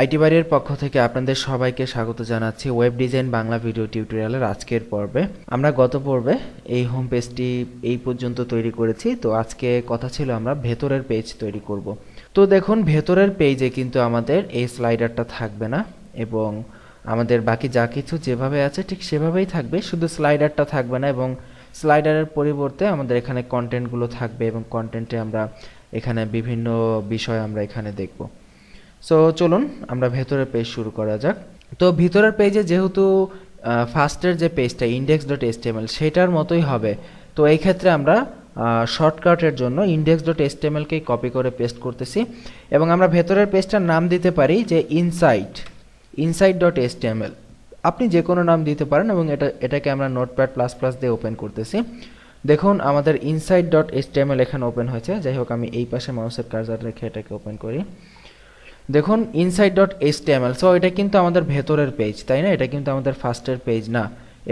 IT বাড়ির পক্ষ থেকে আপনাদের সবাইকে স্বাগত জানাচ্ছি ওয়েব ডিজাইন বাংলা ভিডিও টিউটোরিয়ালের আজকের পর্বে। আমরা গত পর্বে এই হোম পেজটি এই পর্যন্ত তৈরি করেছি, তো আজকে কথা ছিল আমরা ভেতরের পেজ তৈরি করব। তো দেখুন, ভেতরের পেজে কিন্তু আমাদের এই স্লাইডারটা থাকবে না এবং আমাদের বাকি যা কিছু যেভাবে আছে ঠিক সেভাবেই থাকবে, শুধু স্লাইডারটা থাকবে না এবং স্লাইডারের পরিবর্তে আমাদের এখানে কন্টেন্টগুলো থাকবে এবং কন্টেন্টে আমরা এখানে বিভিন্ন বিষয় আমরা এখানে দেখব। সো চলুন আমরা ভেতরের পেজ শুরু করা যাক। তো ভিতরের পেজে যেহেতু ফার্স্টের যে পেজটা index.html সেটার মতোই হবে, তো এই ক্ষেত্রে আমরা শর্টকাটের জন্য index.html-কেই কপি করে পেস্ট করতেছি এবং আমরা ভেতরের পেজটার নাম দিতে পারি যে inside.html। আপনি যে কোনো নাম দিতে পারেন এবং এটাকে আমরা নোটপ্যাড প্লাস প্লাস দিয়ে ওপেন করতেছি। দেখুন আমাদের inside.html এখানে ওপেন হয়েছে। যাই হোক, আমি এই পাশে মাউসের কার্সার রেখে এটাকে ওপেন করি। দেখুন inside.html, সো এটা কিন্তু আমাদের ভেতরের পেজ, তাই না? এটা কিন্তু আমাদের ফার্স্টের পেজ না।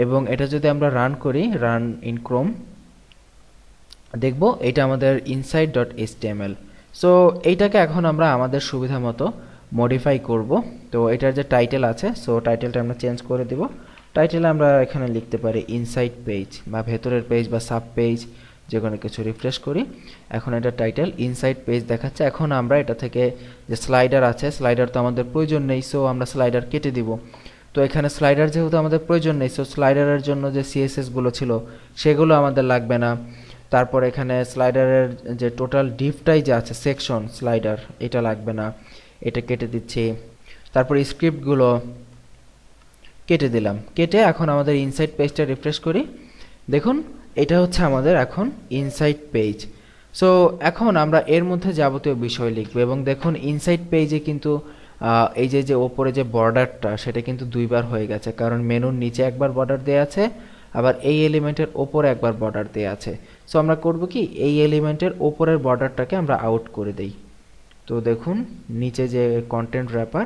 এবং এটা যদি আমরা রান করি, রান ইন ক্রোম, দেখব এটা আমাদের inside.html। সো এইটাকে এখন আমরা আমাদের সুবিধা মতো মডিফাই করব। তো এটার যে টাইটেল আছে, সো টাইটেলটা আমরা চেঞ্জ করে দিব। টাইটেলে আমরা এখানে লিখতে পারি ইনসাইড পেজ বা ভেতরের পেজ বা সাব পেজ, যে কোনো কিছু। রিফ্রেশ করি, এখন এটা টাইটেল ইনসাইড পেজ দেখাচ্ছে। এখন আমরা এটা থেকে যে স্লাইডার আছে, স্লাইডার তো আমাদের প্রয়োজন নেই, সো আমরা স্লাইডার কেটে দিব। তো এখানে স্লাইডার যেহেতু আমাদের প্রয়োজন নেই, সো স্লাইডারের জন্য যে সিএসএসগুলো ছিল সেগুলো আমাদের লাগবে না। তারপর এখানে স্লাইডারের যে টোটাল ডিপটাই যে আছে সেকশন স্লাইডার, এটা লাগবে না, এটা কেটে দিচ্ছি। তারপর স্ক্রিপ্টগুলো কেটে দিলাম। কেটে এখন আমাদের ইনসাইড পেজটা রিফ্রেশ করি। দেখুন এটা হচ্ছে আমাদের এখন ইনসাইড পেজ। সো এখন আমরা এর মধ্যে যাবতীয় বিষয় লিখব এবং দেখুন ইনসাইড পেজে কিন্তু এই যে ওপরে যে বর্ডারটা সেটা কিন্তু দুইবার হয়ে গেছে, কারণ মেনুর নিচে একবার বর্ডার দেওয়া আছে, আবার এই এলিমেন্টের ওপরে একবার বর্ডার দেওয়া আছে। সো আমরা করব কি, এই এলিমেন্টের ওপরের বর্ডারটাকে আমরা আউট করে দেই। তো দেখুন নিচে যে কন্টেন্ট র্যাপার,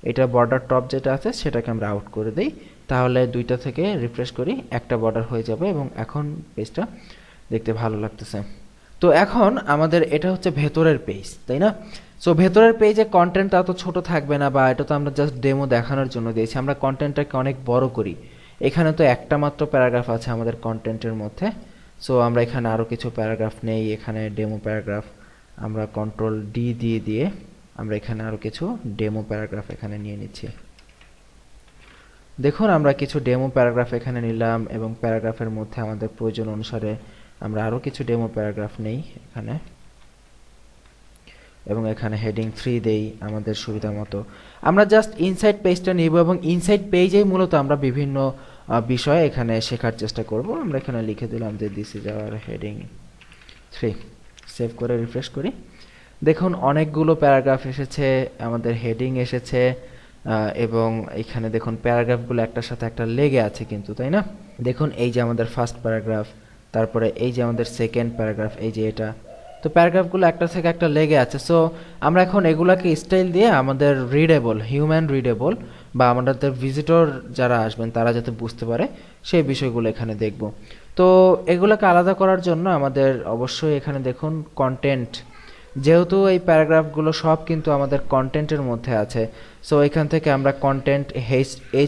এটা বর্ডার টপ যেটা আছে সেটাকে আমরা আউট করে দেই, তাহলে দুইটা থেকে রিফ্রেশ করি, একটা বর্ডার হয়ে যাবে এবং এখন পেজটা দেখতে ভালো লাগতেছে। তো এখন আমাদের এটা হচ্ছে ভেতরের পেজ, তাই না? সো ভেতরের পেজে কন্টেন্টটা এত ছোট থাকবে না, বা এটা তো আমরা জাস্ট ডেমো দেখানোর জন্য দিয়েছি। আমরা কন্টেন্টটাকে অনেক বড় করি। এখানে তো একটা মাত্র প্যারাগ্রাফ আছে আমাদের কন্টেন্টের মধ্যে, সো আমরা এখানে আরও কিছু প্যারাগ্রাফ নেই। এখানে ডেমো প্যারাগ্রাফ আমরা কন্ট্রোল ডি দিয়ে আমরা এখানে আরও কিছু ডেমো প্যারাগ্রাফ এখানে নিয়ে নিচ্ছি। দেখুন আমরা কিছু ডেমো প্যারাগ্রাফ এখানে নিলাম এবং প্যারাগ্রাফের মধ্যে আমাদের প্রয়োজন অনুসারে আমরা আরও কিছু ডেমো প্যারাগ্রাফ নেই এখানে, এবং এখানে হেডিং 3 দেই আমাদের সুবিধা মতো। আমরা জাস্ট ইনসাইড পেজটা নিব এবং ইনসাইড পেজেই মূলত আমরা বিভিন্ন বিষয় এখানে শেখার চেষ্টা করব। আমরা এখানে লিখে দিলাম যে this is our heading 3। Save করে রিফ্রেশ করি। দেখুন অনেকগুলো প্যারাগ্রাফ এসেছে, আমাদের হেডিং এসেছে এবং এখানে দেখুন প্যারাগ্রাফগুলো একটার সাথে একটা লেগে আছে কিন্তু, তাই না? দেখুন এই যে আমাদের ফার্স্ট প্যারাগ্রাফ, তারপরে এই যে আমাদের সেকেন্ড প্যারাগ্রাফ, এই যে এটা। তো প্যারাগ্রাফগুলো একটা থেকে একটা লেগে আছে। সো আমরা এখন এগুলাকে স্টাইল দিয়ে আমাদের রিডেবল, হিউম্যান রিডেবল, বা আমাদের ভিজিটর যারা আসবেন তারা যাতে বুঝতে পারে সেই বিষয়গুলো এখানে দেখব। তো এগুলোকে আলাদা করার জন্য আমাদের অবশ্যই এখানে দেখুন কন্টেন্ট, যেহেতু এই প্যারাগ্রাফগুলো সব কিন্তু আমাদের কন্টেন্টের মধ্যে আছে, সো এখান থেকে আমরা কন্টেন্ট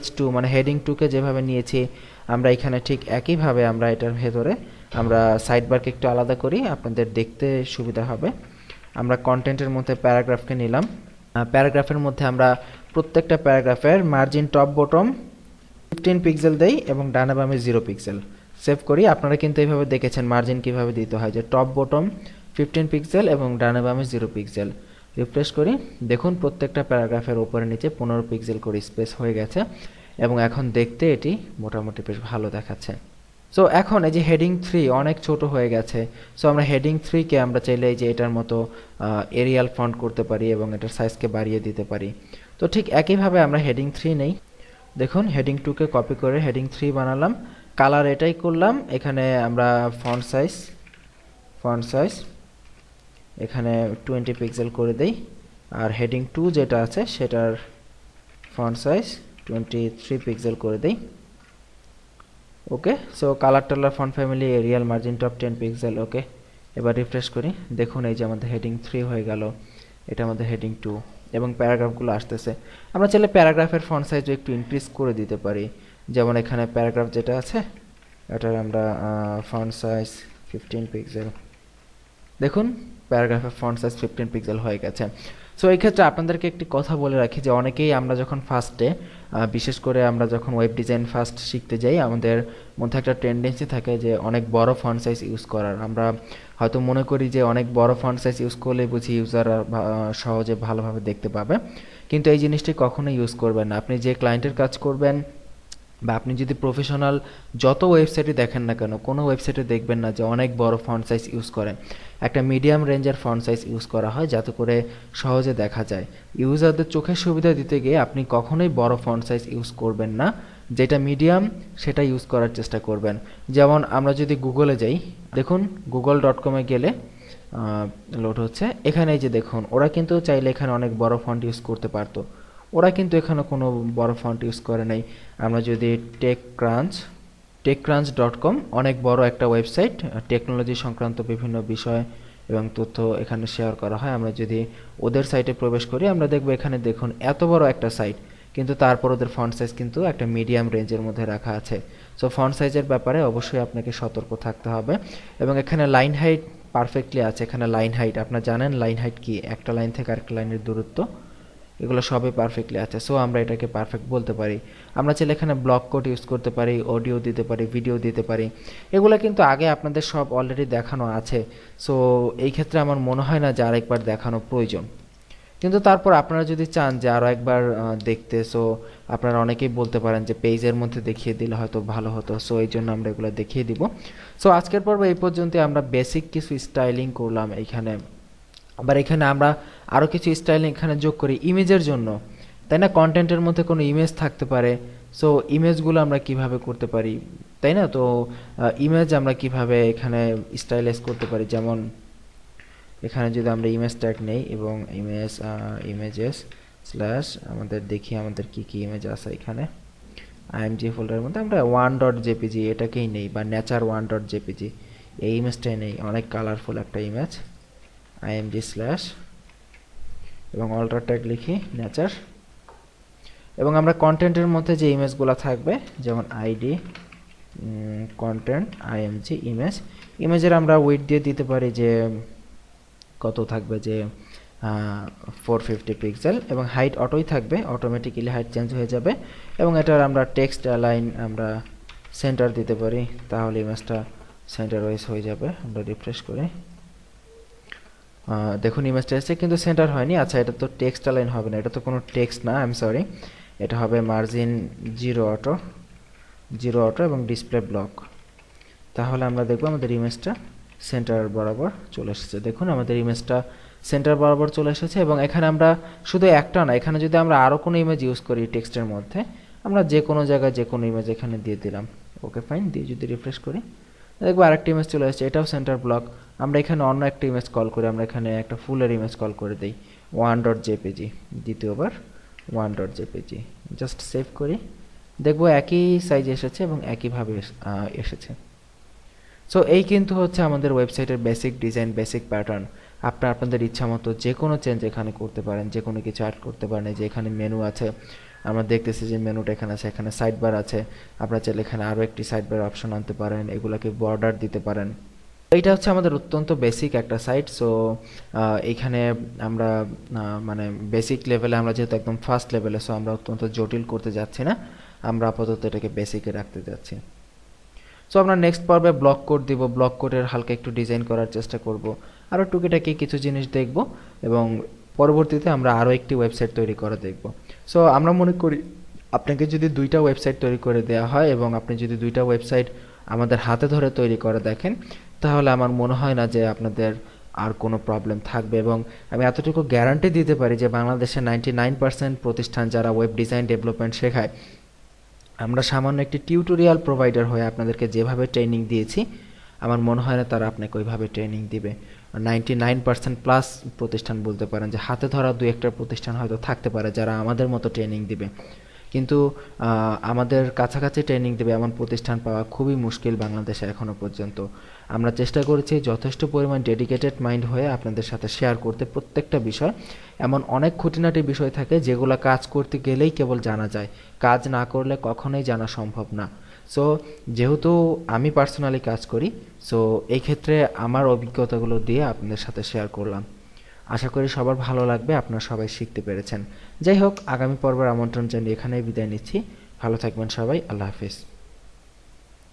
H2 মানে হেডিং 2কে যেভাবে নিয়েছি আমরা এখানে ঠিক একইভাবে আমরা এটার ভেতরে আমরা সাইডবারকে একটু আলাদা করি, আপনাদের দেখতে সুবিধা হবে। আমরা কন্টেন্টের মধ্যে প্যারাগ্রাফকে নিলাম। প্যারাগ্রাফের মধ্যে আমরা প্রত্যেকটা প্যারাগ্রাফের মার্জিন টপ বটম 15 পিক্সেল দেই এবং ডানে বামে 0 পিক্সেল। সেভ করি। আপনারা কিন্তু এইভাবে দেখেছেন মার্জিন কিভাবে দিতে হয়, যে টপ বটম 15 পিক্সেল এবং ডানে বামে 0 পিক্সেল। রিফ্রেশ করি। দেখুন প্রত্যেকটা প্যারাগ্রাফের উপরে নিচে 15 পিক্সেল করে স্পেস হয়ে গেছে এবং এখন দেখতে এটি মোটামুটি বেশ ভালো দেখাচ্ছে। সো এখন এই যে হেডিং 3 অনেক ছোট হয়ে গেছে, সো আমরা হেডিং 3কে আমরা চাইলে এই যে এটার মতো এরিয়াল ফন্ট করতে পারি এবং এটার সাইজকে বাড়িয়ে দিতে পারি। তো ঠিক একইভাবে আমরা হেডিং 3 নেই। দেখুন হেডিং 2কে কপি করে হেডিং 3 বানালাম, কালার এটাই করলাম। এখানে আমরা ফন্ট সাইজ এখানে 20 পিক্সেল করে দেই, আর হেডিং 2 যেটা আছে সেটার ফন্ট সাইজ 23 পিক্সেল করে দেই। ওকে, সো কালার টালার font family Arial margin top 10 pixel. Okay, এবার রিফ্রেশ করি, দেখুন এই যে আমাদের হেডিং 3 হয়ে গেল, এটা আমাদের হেডিং 2 এবং প্যারাগ্রাফগুলো আসতেছে। আমরা চাইলে প্যারাগ্রাফের ফন্ট সাইজও একটু ইনক্রিজ করে দিতে পারি, যেমন এখানে প্যারাগ্রাফ যেটা আছে এটার আমরা ফন্ট সাইজ 15 পিক্সেল। দেখুন প্যারাগ্রাফের ফন্ট সাইজ 15 পিক্সেল হয়ে গেছে। সো এই ক্ষেত্রে আপনাদেরকে একটি কথা বলে রাখি যে অনেকেই আমরা যখন ফার্স্টে বিশেষ করে আমরা যখন ওয়েব ডিজাইন ফার্স্ট শিখতে যাই আমাদের মধ্যে একটা টেন্ডেন্সি থাকে যে অনেক বড় ফন্ট সাইজ ইউজ করার। আমরা হয়তো মনে করি যে অনেক বড় ফন্ট সাইজ ইউজ করলে বুঝি ইউজার সহজে ভালোভাবে দেখতে পাবে, কিন্তু এই জিনিসটি কখনোই ইউজ করবেন না। আপনি যে ক্লায়েন্টের কাজ করবেন বা আপনি যদি প্রফেশনাল যত ওয়েবসাইটে দেখেন না কেন, কোনো ওয়েবসাইটে দেখবেন না যে অনেক বড় ফন্ট সাইজ ইউজ করে। একটা মিডিয়াম রেঞ্জের ফন্ট সাইজ ইউজ করা হয় যাতে করে সহজে দেখা যায়। ইউজারদের চোখের সুবিধা দিতে গিয়ে আপনি কখনোই বড় ফন্ট সাইজ ইউজ করবেন না, যেটা মিডিয়াম সেটা ইউজ করার চেষ্টা করবেন। যেমন আমরা যদি গুগলে যাই, দেখুন google.com-এ গেলে লোড হচ্ছে, এখানে এই যে দেখুন ওরা কিন্তু চাইলে এখানে অনেক বড় ফন্ট ইউজ করতে পারতো, ওরা কিন্তু এখানে কোনো বড় ফন্ট ইউজ করে নাই। আমরা যদি techcrunch.com অনেক বড় একটা ওয়েবসাইট, টেকনোলজি সংক্রান্ত বিভিন্ন বিষয় এবং তথ্য এখানে শেয়ার করা হয়। আমরা যদি ওদের সাইটে প্রবেশ করি আমরা দেখব এখানে দেখুন এত বড় একটা সাইট, কিন্তু তারপর ওদের ফন্ট সাইজ কিন্তু একটা মিডিয়াম রেঞ্জের মধ্যে রাখা আছে। সো ফন্ট সাইজের ব্যাপারে অবশ্যই আপনাকে সতর্ক থাকতে হবে। এবং এখানে লাইন হাইট পারফেক্টলি আছে। এখানে লাইন হাইট আপনারা জানেন লাইন হাইট কি, একটা লাইন থেকে আরেকটা লাইনের দূরত্ব, এগুলো সবই পারফেক্টলি আছে। সো আমরা এটাকে পারফেক্ট বলতে পারি। আমরা চাইলে এখানে ব্লক কোড ইউজ করতে পারি, অডিও দিতে পারি, ভিডিও দিতে পারি। এগুলো কিন্তু আগে আপনাদের সব অলরেডি দেখানো আছে। সো এই ক্ষেত্রে আমার মনে হয় না যে আরেকবার দেখানো প্রয়োজন, কিন্তু তারপর আপনারা যদি চান যে আরও একবার দেখতে, সো আপনারা অনেকেই বলতে পারেন যে পেজের মধ্যে দেখিয়ে দিলে হয়তো ভালো হতো। সো এই জন্য আমরা এগুলো দেখিয়ে দিব। সো আজকের পর্ব এই পর্যন্ত। আমরা বেসিক কিছু স্টাইলিং করলাম এইখানে, আবার এখানে আমরা আরও কিছু স্টাইলিং এখানে যোগ করি ইমেজের জন্য, তাই না? কন্টেন্টের মধ্যে কোনো ইমেজ থাকতে পারে, সো ইমেজগুলো আমরা কিভাবে করতে পারি, তাই না? তো ইমেজ আমরা কিভাবে এখানে স্টাইলাইজ করতে পারি, যেমন এখানে যদি আমরা ইমেজ ট্যাগ নেই এবং ইমেজেস স্ল্যাশ আমাদের দেখি আমাদের কি কি ইমেজ আছে এখানে আইএমজি ফোল্ডারের মধ্যে আমরা 1.jpg এটাকেই নেই, বা নেচার 1.jpg এই ইমেজটাই নেই, অনেক কালারফুল একটা ইমেজ আইএমজি স্ল্যাশ এবং অল্টার ট্যাগ লিখি নেচার। এবং আমরা কন্টেন্টের মধ্যে যে ইমেজগুলো থাকবে যেমন আইডি কন্টেন্ট আইএমজি ইমেজের আমরা উইডথ দিয়ে দিতে পারি যে কত থাকবে, যে 450 পিক্সেল, এবং হাইট অটোই থাকবে, অটোমেটিক্যালি হাইট চেঞ্জ হয়ে যাবে। এবং এটার আমরা টেক্সট লাইন আমরা সেন্টার দিতে পারি, তাহলে ইমেজটা সেন্টার ওয়াইজ হয়ে যাবে। আমরা রিফ্রেশ করি, দেখুন ইমেজটা এসেছে কিন্তু সেন্টার হয়নি। আচ্ছা, এটা তো টেক্সট লাইন হবে না, এটা তো কোনো টেক্সট না, আই এম সরি। এটা হবে মার্জিন জিরো অটো এবং ডিসপ্লে ব্লক। তাহলে আমরা দেখব আমাদের ইমেজটা সেন্টার বরাবর চলে এসেছে। দেখুন আমাদের ইমেজটা সেন্টার বরাবর চলে এসেছে। এবং এখানে আমরা শুধু একটা না, এখানে যদি আমরা আরও কোনো ইমেজ ইউজ করি টেক্সটের মধ্যে, আমরা যে কোনো জায়গায় যে কোনো ইমেজ এখানে দিয়ে দিলাম। ওকে ফাইন, দিয়ে যদি রিফ্রেশ করি দেখবো আরেকটা ইমেজ চলে এসেছে, এটাও সেন্টার ব্লক। আমরা এখানে অন্য একটা ইমেজ কল করি, আমরা এখানে একটা ফুলের ইমেজ কল করে দিই 1.jpg, দ্বিতীয়বার 1.jpg, জাস্ট সেভ করি, দেখবো একই সাইজ এসেছে এবং একইভাবে এসেছে। সো এই কিন্তু হচ্ছে আমাদের ওয়েবসাইটের বেসিক ডিজাইন, বেসিক প্যাটার্ন। আপনাদের ইচ্ছা মতো যে কোনো চেঞ্জ এখানে করতে পারেন, যে কোনো কিছু অ্যাড করতে পারেন। যে এখানে মেনু আছে, আমরা দেখতেছি যে মেনুটা এখানে আছে, এখানে সাইড বার আছে, আপনারা চাইলে এখানে আরও একটি সাইড বার অপশন আনতে পারেন, এগুলোকে বর্ডার দিতে পারেন। এইটা হচ্ছে আমাদের অত্যন্ত বেসিক একটা সাইট। সো এইখানে আমরা মানে বেসিক লেভেলে, আমরা যেহেতু একদম ফার্স্ট লেভেলে, সো আমরা অত্যন্ত জটিল করতে যাচ্ছি না, আমরা আপাতত এটাকে বেসিকে রাখতে যাচ্ছি। সো আমরা নেক্সট পর্বে ব্লক কোড দিব, ব্লক কোডের হালকা একটু ডিজাইন করার চেষ্টা করব, আরও টুকিটাকি কিছু জিনিস দেখব, এবং পরবর্তীতে আমরা আরও একটি ওয়েবসাইট তৈরি করে দেখব। সো আমরা মনে করি আপনাকে যদি 2টা ওয়েবসাইট তৈরি করে দেওয়া হয় এবং আপনি যদি 2টা ওয়েবসাইট আমাদের হাতে ধরে তৈরি করে দেখেন, তাহলে আমার মনে হয় না যে আপনাদের আর কোনো প্রবলেম থাকবে। এবং আমি এতটুকু গ্যারান্টি দিতে পারি যে বাংলাদেশের 99% প্রতিষ্ঠান যারা ওয়েব ডিজাইন ডেভেলপমেন্ট শেখায়, আমরা সামান্য একটি টিউটোরিয়াল প্রোভাইডার হয়ে আপনাদেরকে যেভাবে ট্রেনিং দিয়েছি, আমার মনে হয় না তারা আপনাকে ওইভাবে ট্রেনিং দিবে। 99% প্লাস প্রতিষ্ঠান বলতে পারেন, যে হাতে ধরা 2-1টা প্রতিষ্ঠান হয়তো থাকতে পারে যারা আমাদের মতো ট্রেনিং দিবে, কিন্তু আমাদের কাছাকাছি ট্রেনিং দেবে এমন প্রতিষ্ঠান পাওয়া খুবই মুশকিল বাংলাদেশে এখনও পর্যন্ত। আমরা চেষ্টা করেছি যথেষ্ট পরিমাণ ডেডিকেটেড মাইন্ড হয়ে আপনাদের সাথে শেয়ার করতে প্রত্যেকটা বিষয়। এমন অনেক খুঁটিনাটি বিষয় থাকে যেগুলো কাজ করতে গেলেই কেবল জানা যায়, কাজ না করলে কখনোই জানা সম্ভব না। সো যেহেতু আমি পার্সোনালি কাজ করি, সো এই ক্ষেত্রে আমার অভিজ্ঞতাগুলো দিয়ে আপনাদের সাথে শেয়ার করলাম। আশা করি সবার ভালো লাগবে, আপনারা সবাই শিখতে পেরেছেন। যাই হোক, আগামী পর্বের আমন্ত্রণ জানিয়ে এখানেই বিদায় নিচ্ছি। ভালো থাকবেন সবাই, আল্লাহ হাফিজ।